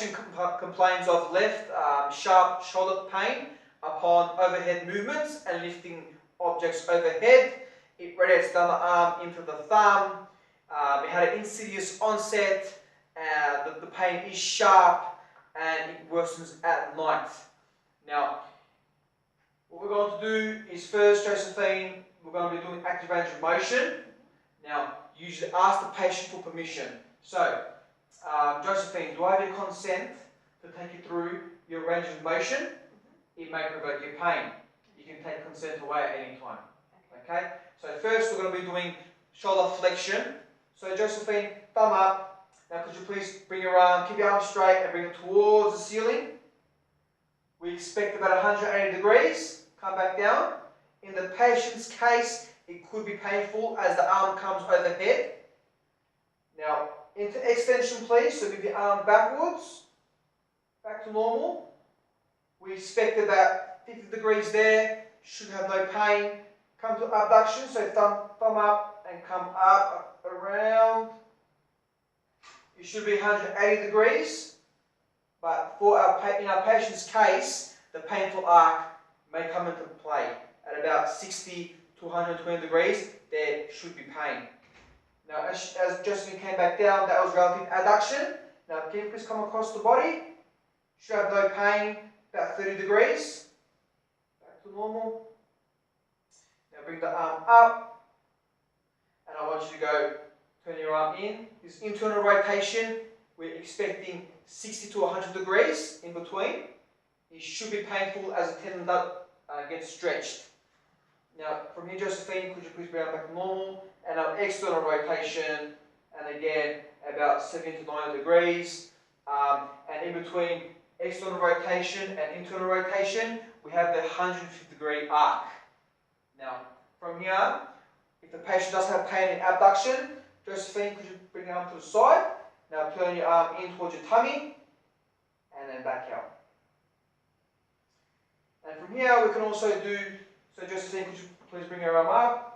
patient complains of left sharp shoulder pain upon overhead movements and lifting objects overhead. It radiates down the arm into the thumb. It had an insidious onset. The pain is sharp and it worsens at night. Now, what we're going to do is first, Josephine, we're going to be doing active range of motion. Now, usually ask the patient for permission. So, Josephine, do I have your consent to take you through your range of motion? It may provoke your pain. You can take consent away at any time. Okay? So first we're going to be doing shoulder flexion. So Josephine, thumb up. Now could you please bring your arm, keep your arm straight and bring it towards the ceiling. We expect about 180 degrees. Come back down. In the patient's case, it could be painful as the arm comes overhead. Now, into extension please, so move your arm backwards, back to normal. We expect about 50 degrees there, should have no pain. Come to abduction, so thumb up and come up, around. It should be 180 degrees, but in our patient's case, the painful arc may come into play. At about 60 to 120 degrees, there should be pain. Now, as Josephine came back down, that was relative adduction. Now, can you please come across the body? Should have no pain, about 30 degrees. Back to normal. Now, bring the arm up. And I want you to go, turn your arm in. This internal rotation, we're expecting 60 to 100 degrees in between. It should be painful as the tendon gets stretched. Now, from here, Josephine, could you please bring it back to normal? And our external rotation, and again, about 70 to 90 degrees. And in between external rotation and internal rotation, we have the 150 degree arc. Now, from here, if the patient does have pain in abduction, Josephine, could you bring your arm to the side? Now turn your arm in towards your tummy, and then back out. And from here, we can also do, so Josephine, could you please bring your arm up?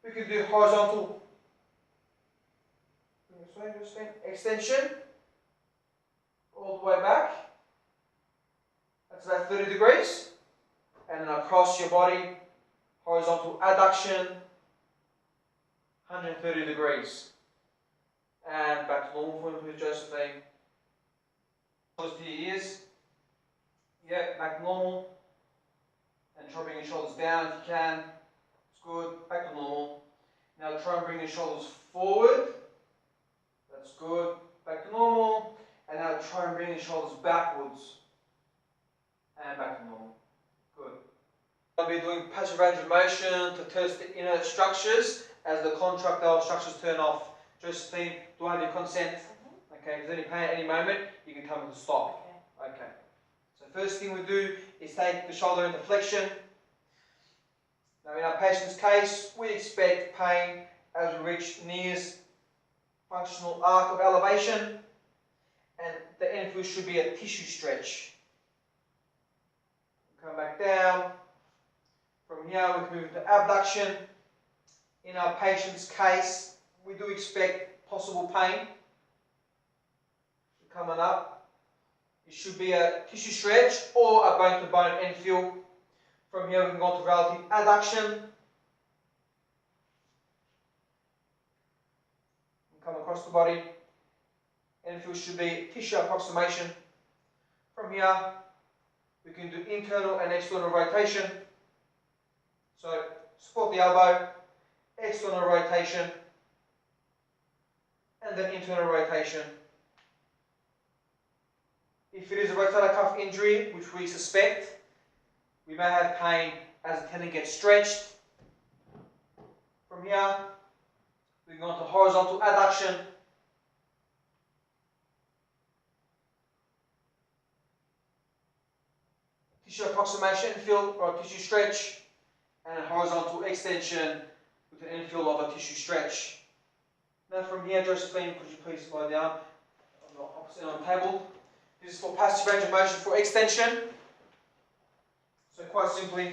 We could do horizontal extension all the way back. That's about 30 degrees. And then across your body, horizontal adduction, 130 degrees. And back to normal for you, Josephine. Close to your ears. Yeah, back to normal. And try to bring your shoulders down if you can. It's good. Back to normal. Now try and bring your shoulders forward. That's good. Back to normal. And now try and bring your shoulders backwards. And back to normal. Good. I'll be doing passive range of motion to test the inner structures as the contractile structures turn off. Josephine, do I have your consent? Okay, if there's any pain at any moment, you can tell me to stop. Okay. So first thing we do is take the shoulder into flexion. Now in our patient's case, we expect pain as we reach nearest functional arc of elevation, and the end feel should be a tissue stretch. Come back down. From here we can move to abduction. In our patient's case, we do expect possible pain coming up. It should be a tissue stretch or a bone-to-bone end feel. From here we can go to relative adduction. Come across the body. End feel should be tissue approximation. From here we can do internal and external rotation. So support the elbow, external rotation, and then internal rotation. If it is a rotator cuff injury, which we suspect, we may have pain as the tendon gets stretched. From here, we go on to horizontal adduction. Tissue approximation infill or tissue stretch, and a horizontal extension with an infill of a tissue stretch. Now from here, Josephine, could you please lie down on the opposite end of the table? This is for passive range of motion for extension. So quite simply,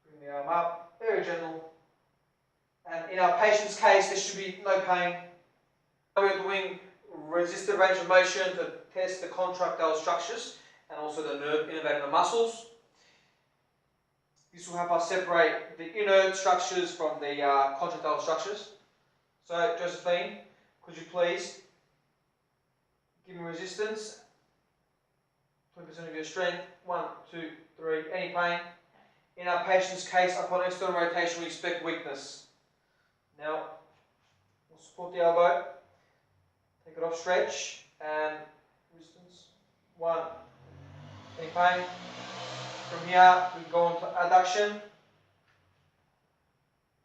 bring the arm up, very gentle. And in our patient's case, there should be no pain. We're doing resist the range of motion to test the contractile structures and also the nerve innervating the muscles. This will help us separate the inert structures from the contractile structures. So, Josephine, could you please give me resistance? 20% of your strength. 1, 2, 3. Any pain? In our patient's case, upon external rotation, we expect weakness. Now, we'll support the elbow. Take it off, stretch, and resistance. 1. Any pain? From here, we go on to adduction.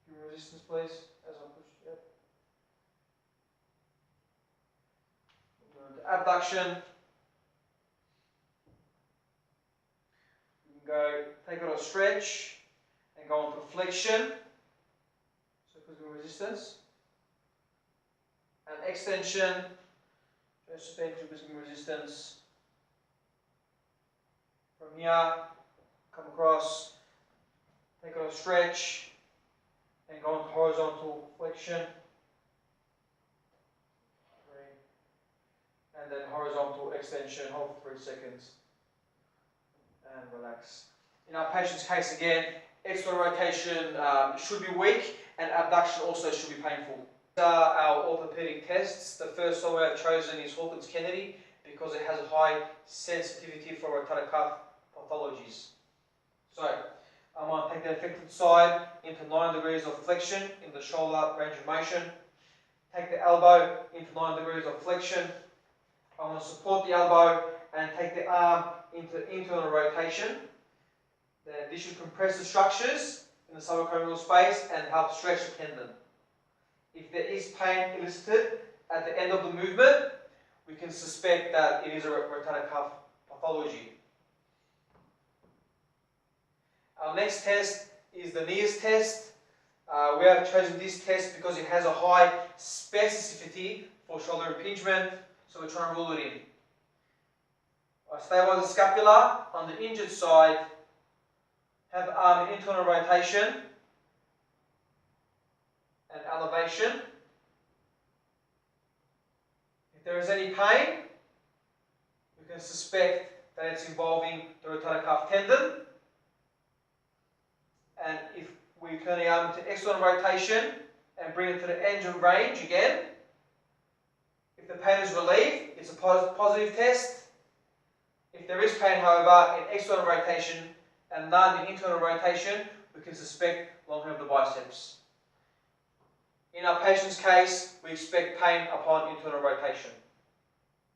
Give me resistance, please, as I push. Yep. We'll go into abduction. We can go, take it off, stretch, and go on to flexion. So, give me resistance. And extension. Just give me resistance. From here, come across, take it off, stretch, and go into horizontal flexion. 3. And then horizontal extension, hold for 3 seconds. And relax. In our patient's case again, external rotation should be weak and abduction also should be painful. These are our orthopedic tests. The first one we have chosen is Hawkins-Kennedy because it has a high sensitivity for rotator cuff pathologies. So, I'm going to take the affected side into 9 degrees of flexion in the shoulder range of motion. Take the elbow into 9 degrees of flexion. I'm going to support the elbow and take the arm into internal rotation. Then this should compress the structures in the subacromial space and help stretch the tendon. If there is pain elicited at the end of the movement, we can suspect that it is a rotator cuff pathology. Our next test is the NIAS test. We have chosen this test because it has a high specificity for shoulder impingement, so we're trying to rule it in. I stabilize the scapula on the injured side, have the arm in internal rotation and elevation. If there is any pain, we can suspect that it's involving the rotator cuff tendon. And if we turn the arm into external rotation and bring it to the engine range again, if the pain is relieved, it's a positive test. If there is pain, however, in external rotation and none in internal rotation, we can suspect longing of the biceps. In our patient's case, we expect pain upon internal rotation.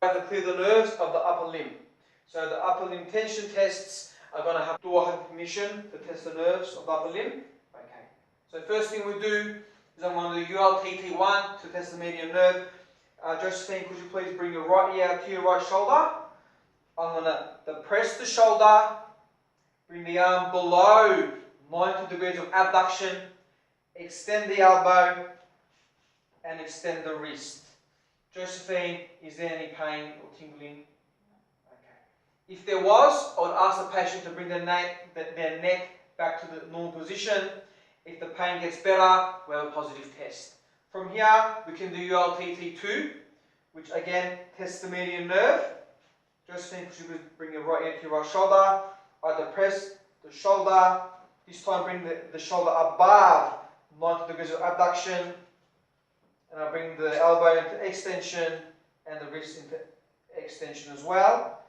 We have to clear the nerves of the upper limb. So the upper limb tension tests are going to have, do I have permission to test the nerves of the upper limb? Okay. So first thing we do is I'm going to do ULTT1 to test the median nerve. Josephine, could you please bring your right ear to your right shoulder? I'm going to press the shoulder, bring the arm below 90 degrees of abduction, extend the elbow, and extend the wrist. Josephine, is there any pain or tingling? Okay. If there was, I would ask the patient to bring their neck back to the normal position. If the pain gets better, we have a positive test. From here, we can do ULTT2, which again tests the median nerve. Josephine, could you bring your right ear to your right shoulder? I depress the shoulder. This time bring the shoulder above 90 degrees of abduction. And I bring the elbow into extension and the wrist into extension as well.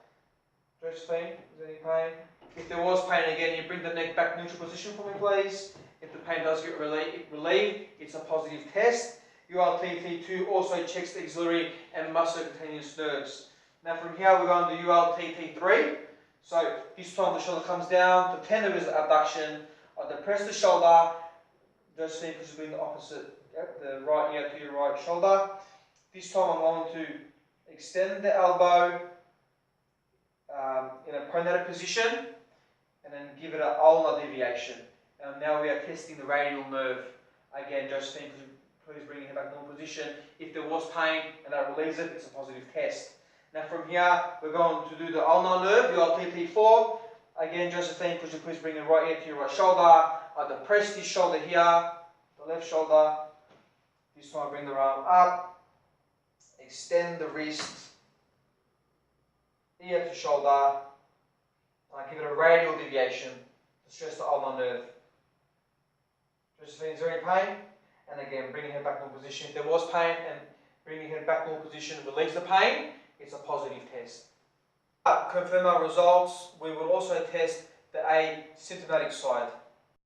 Josephine, is there any pain? If there was pain again, you bring the neck back neutral position for me, please. If the pain does get relieved, it's a positive test. ULTT2 also checks the axillary and musculocutaneous nerves. Now from here we're going to ULTT3. So this time the shoulder comes down to 10 degrees of abduction. I depress the shoulder. Josephine, because you're doing the opposite. Yep, the right ear to your right shoulder. This time I'm going to extend the elbow in a pronated position and then give it an ulnar deviation. And now we are testing the radial nerve. Again, Josephine, could you please bring it back to normal position. If there was pain and that relieves it, it's a positive test. Now from here, we're going to do the ulnar nerve, ULTT4. Again, Josephine, could you please bring the right ear to your right shoulder. I depress this shoulder here, the left shoulder. This time I bring the arm up, extend the wrist, ear to shoulder, and I give it a radial deviation to stress the ulnar nerve. Josephine, is there any pain? And again, bringing her back to normal position. If there was pain and bringing her back to normal position relieves the pain, it's a positive test. To confirm our results, we will also test the asymptomatic side.